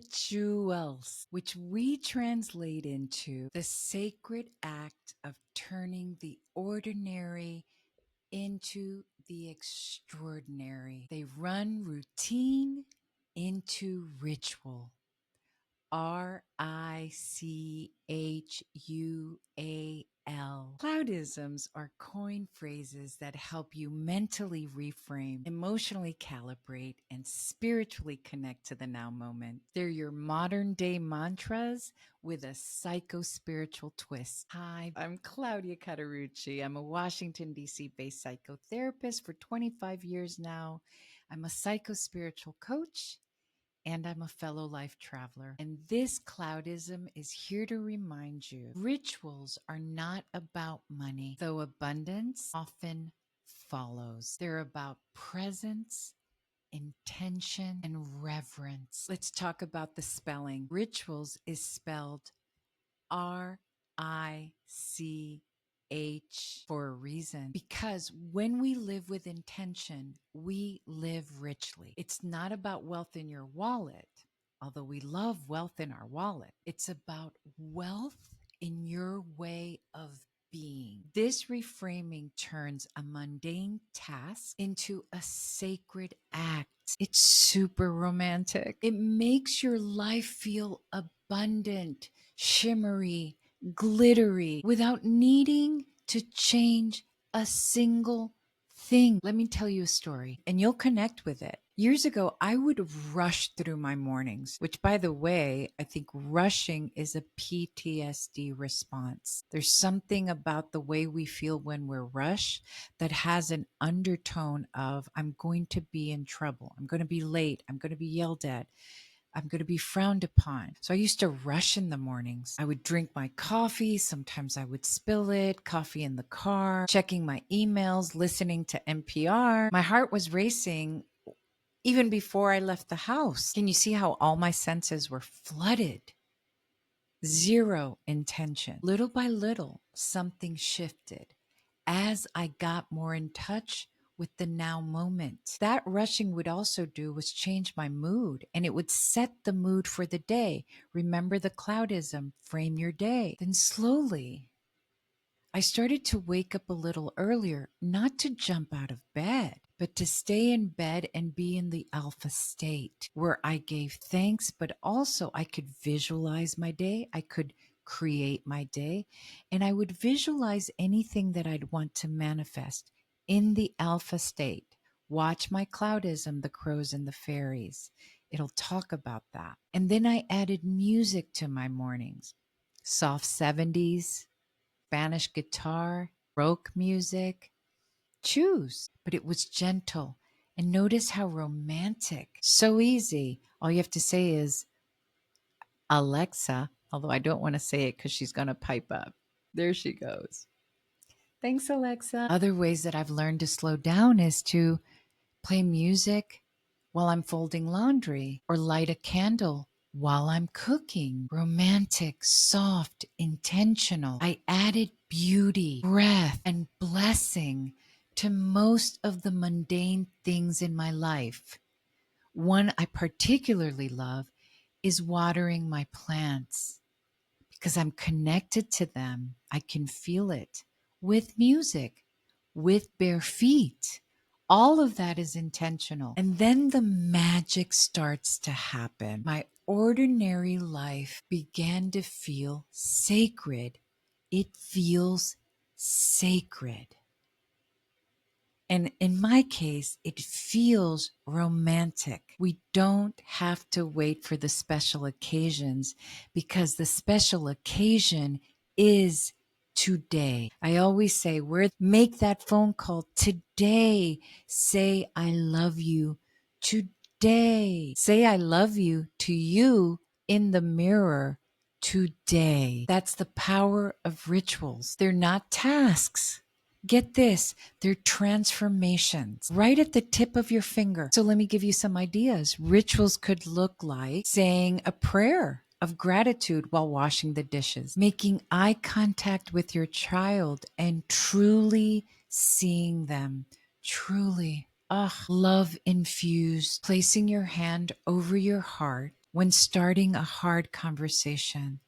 RICHuals, which we translate into the sacred act of turning the ordinary into the extraordinary. They run routine into ritual. RICHual. Cloudisms are coined phrases that help you mentally reframe, emotionally calibrate, and spiritually connect to the now moment. They're your modern day mantras with a psycho-spiritual twist. Hi, I'm Claudia Cauterucci. I'm a Washington, D.C. based psychotherapist for 25 years now. I'm a psycho-spiritual coach and I'm a fellow life traveler. And this Cloudism is here to remind you rituals are not about money, though abundance often follows. They're about presence, intention, and reverence. Let's talk about the spelling. Rituals is spelled RICH for a reason. Because when we live with intention, we live richly. It's not about wealth in your wallet, although we love wealth in our wallet. It's about wealth in your way of being. This reframing turns a mundane task into a sacred act. It's super romantic. It makes your life feel abundant, shimmery, glittery, without needing to change a single thing. Let me tell you a story and you'll connect with it. Years ago, I would rush through my mornings, which, by the way, I think rushing is a PTSD response. There's something about the way we feel when we're rushed that has an undertone of, I'm going to be in trouble. I'm going to be late. I'm going to be yelled at. I'm going to be frowned upon. So I used to rush in the mornings. I would drink my coffee. Sometimes I would spill it, coffee in the car, checking my emails, listening to NPR. My heart was racing even before I left the house. Can you see how all my senses were flooded? Zero intention. Little by little, something shifted as I got more in touch with the now moment. That rushing would also do was change my mood, and it would set the mood for the day. Remember the Claudism, frame your day. Then slowly, I started to wake up a little earlier, not to jump out of bed, but to stay in bed and be in the alpha state where I gave thanks, but also I could visualize my day. I could create my day, and I would visualize anything that I'd want to manifest in the alpha state. Watch my Claudism, the crows and the fairies. It'll talk about that. And then I added music to my mornings. Soft 70s, Spanish guitar, Baroque music. Choose. But it was gentle. And notice how romantic. So easy. All you have to say is, Alexa, although I don't want to say it because she's going to pipe up. There she goes. Thanks, Alexa. Other ways that I've learned to slow down is to play music while I'm folding laundry or light a candle while I'm cooking. Romantic, soft, intentional. I added beauty, breath, and blessing to most of the mundane things in my life. One I particularly love is watering my plants because I'm connected to them. I can feel it with music, with bare feet. All of that is intentional. And then the magic starts to happen. My ordinary life began to feel sacred. It feels sacred. And in my case, it feels romantic. We don't have to wait for the special occasions because the special occasion is today. I always say, make that phone call today. Say, I love you today. Say, I love you to you in the mirror today. That's the power of rituals. They're not tasks. Get this, they're transformations right at the tip of your finger. So let me give you some ideas. Rituals could look like saying a prayer of gratitude while washing the dishes, making eye contact with your child and truly seeing them, truly, love infused, placing your hand over your heart when starting a hard conversation.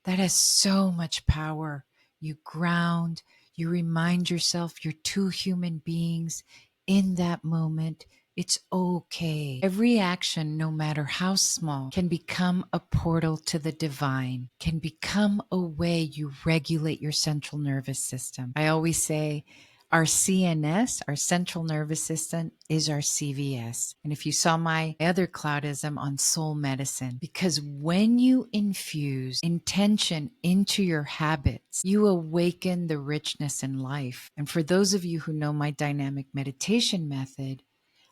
That has so much power. You ground, you remind yourself you're two human beings in that moment. It's okay. Every action, no matter how small, can become a portal to the divine, can become a way you regulate your central nervous system. I always say, our CNS, our central nervous system, is our CVS. And if you saw my other Claudism on soul medicine, because when you infuse intention into your habits, you awaken the richness in life. And for those of you who know my dynamic meditation method,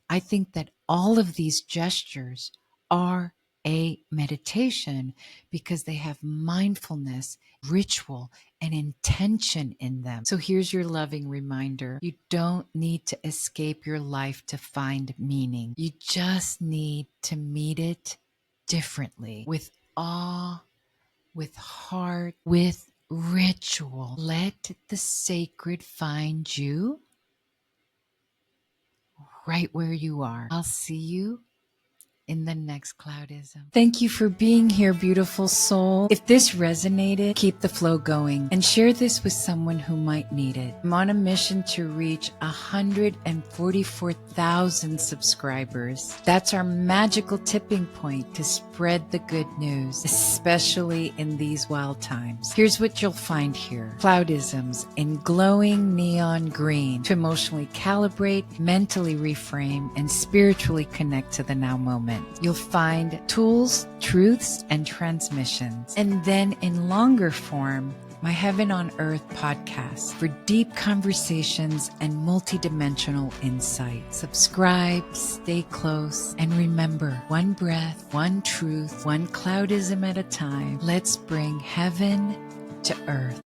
I think that all of these gestures are a meditation because they have mindfulness, ritual, and intention in them. So here's your loving reminder. You don't need to escape your life to find meaning. You just need to meet it differently, with awe, with heart, with ritual. Let the sacred find you right where you are. I'll see you in the next Claudism. Thank you for being here, beautiful soul. If this resonated, keep the flow going and share this with someone who might need it. I'm on a mission to reach 144,000 subscribers. That's our magical tipping point to spread the good news, especially in these wild times. Here's what you'll find here. Claudisms in glowing neon green to emotionally calibrate, mentally reframe, and spiritually connect to the now moment. You'll find tools, truths, and transmissions. And then in longer form, my Heaven on Earth podcast for deep conversations and multidimensional insight. Subscribe, stay close, and remember, one breath, one truth, one Claudism at a time. Let's bring heaven to earth.